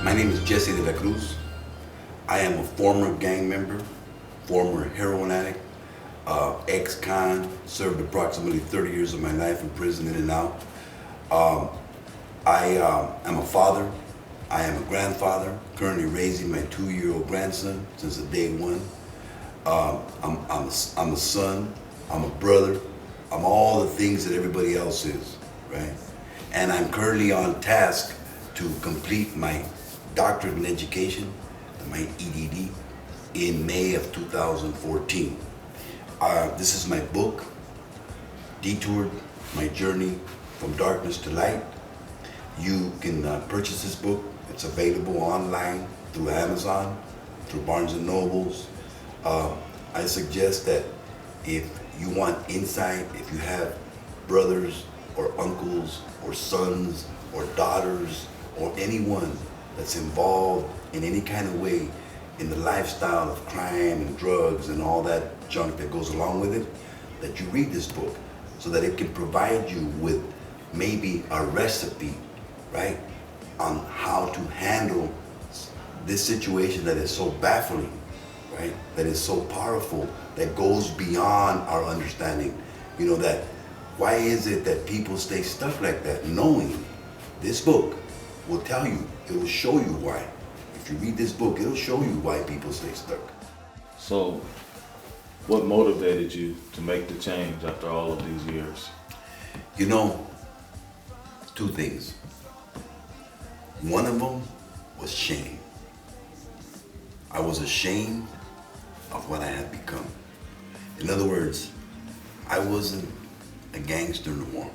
My name is Jesse de la Cruz. I am a former gang member, former heroin addict, ex-con, served approximately 30 years of my life in prison in and out. Um, I am a father. I am a grandfather, currently raising my 2-year-old grandson since the day one. I'm a son. I'm a brother. I'm all the things that everybody else is, right? And I'm currently on task to complete my doctorate in education, my EDD, in May of 2014. This is my book, Detoured, My Journey from Darkness to Light. You can purchase this book. It's available online through Amazon, through Barnes and Nobles. I suggest that if you want insight, if you have brothers or uncles or sons or daughters or anyone that's involved in any kind of way in the lifestyle of crime and drugs and all that junk that goes along with it, that you read this book so that it can provide you with maybe a recipe, right, on how to handle this situation that is so baffling, right, that is so powerful, that goes beyond our understanding. You know, that why is it that people stay stuck like that? Knowing this book will tell you, it will show you why. If you read this book, it'll show you why people stay stuck. So, what motivated you to make the change after all of these years? You know, two things. One of them was shame. I was ashamed of what I had become. In other words, I wasn't a gangster no more.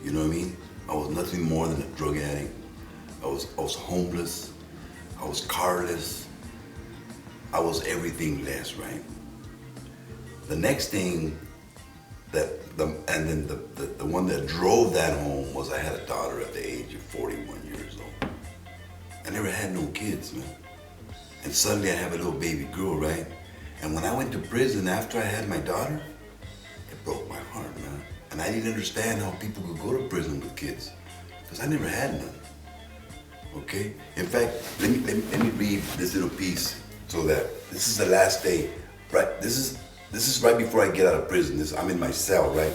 You know what I mean? I was nothing more than a drug addict. I was homeless. I was carless. I was everything less, right? The next thing the one that drove that home was I had a daughter at the age of 41 years old. I never had no kids, man. And suddenly I have a little baby girl, right? And when I went to prison after I had my daughter, it broke my heart, man. And I didn't understand how people could go to prison with kids, because I never had none. Okay? In fact, let me read this little piece so that this is the last day, right? This is right before I get out of prison. I'm in my cell, right?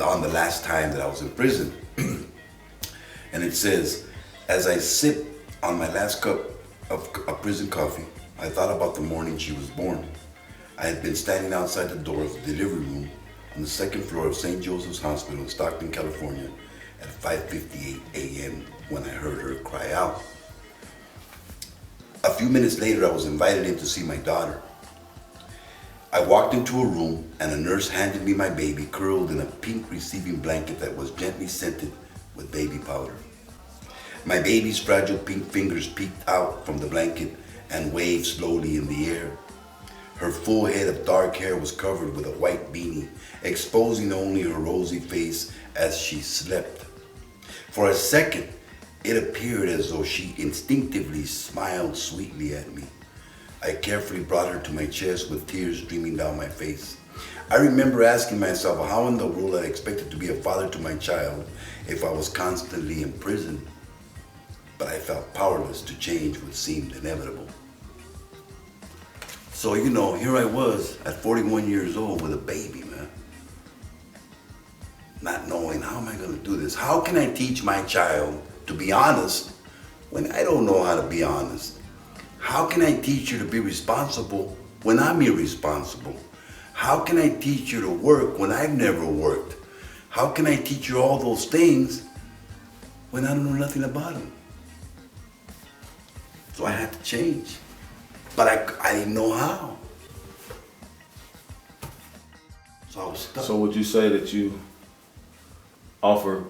On the last time that I was in prison. And it says, as I sip on my last cup of prison coffee, I thought about the morning she was born. I had been standing outside the door of the delivery room on the second floor of St. Joseph's Hospital in Stockton, California at 5:58 a.m. when I heard her cry out. A few minutes later, I was invited in to see my daughter. I walked into a room and a nurse handed me my baby curled in a pink receiving blanket that was gently scented with baby powder. My baby's fragile pink fingers peeked out from the blanket and waved slowly in the air. Her full head of dark hair was covered with a white beanie, exposing only her rosy face as she slept. For a second, it appeared as though she instinctively smiled sweetly at me. I carefully brought her to my chest with tears streaming down my face. I remember asking myself how in the world I expected to be a father to my child if I was constantly in prison. But I felt powerless to change what seemed inevitable. So, you know, here I was at 41 years old with a baby, man. Not knowing, how am I gonna do this? How can I teach my child to be honest when I don't know how to be honest? How can I teach her to be responsible when I'm irresponsible? How can I teach her to work when I've never worked? How can I teach her all those things when I don't know nothing about them? So I had to change, but I didn't know how. So I was stuck. So would you say that you offer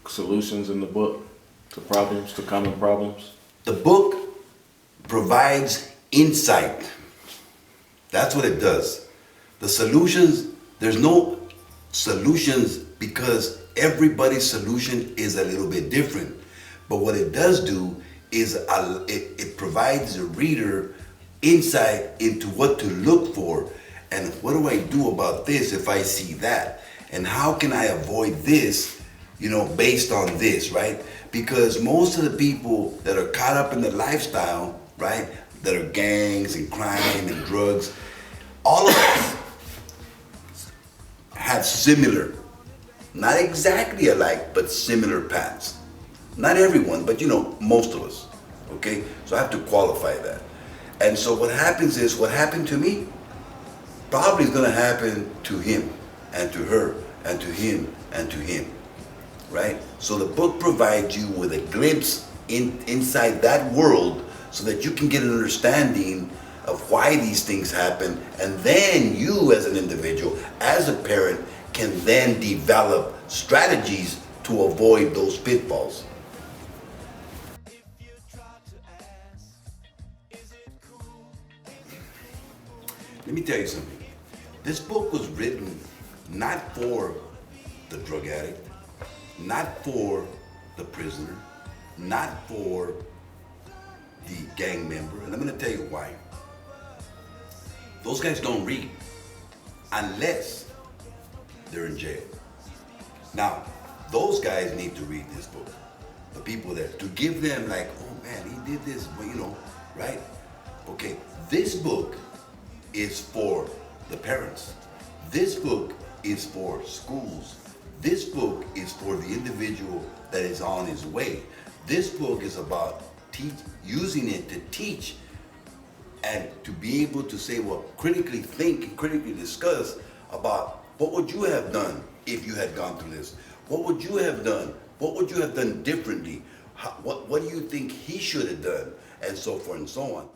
solutions in the book to problems, to common problems? The book provides insight. That's what it does. The solutions, there's no solutions because everybody's solution is a little bit different. But what it does do is it provides the reader insight into what to look for and what do I do about this if I see that, and how can I avoid this based on this, right? Because most of the people that are caught up in the lifestyle, right, that are gangs and crime and drugs, all of us have similar, not exactly alike, but similar paths. Not everyone, but most of us. Okay? So I have to qualify that. And so what happens is, what happened to me probably is going to happen to him and to her and to him and to him. Right? So the book provides you with a glimpse inside that world so that you can get an understanding of why these things happen, and then you as an individual, as a parent, can then develop strategies to avoid those pitfalls. Let me tell you something. This book was written not for the drug addict, not for the prisoner, not for the gang member, and I'm going to tell you why. Those guys don't read unless they're in jail. Now, those guys need to read this book. The people there, to give them like, oh man, he did this, but right? Okay, this book is for the parents. This book is for schools. This book is for the individual that is on his way. This book is about using it to teach and to be able to say, well, critically think and critically discuss about what would you have done if you had gone through this? What would you have done? What would you have done differently? What do you think he should have done? And so forth and so on.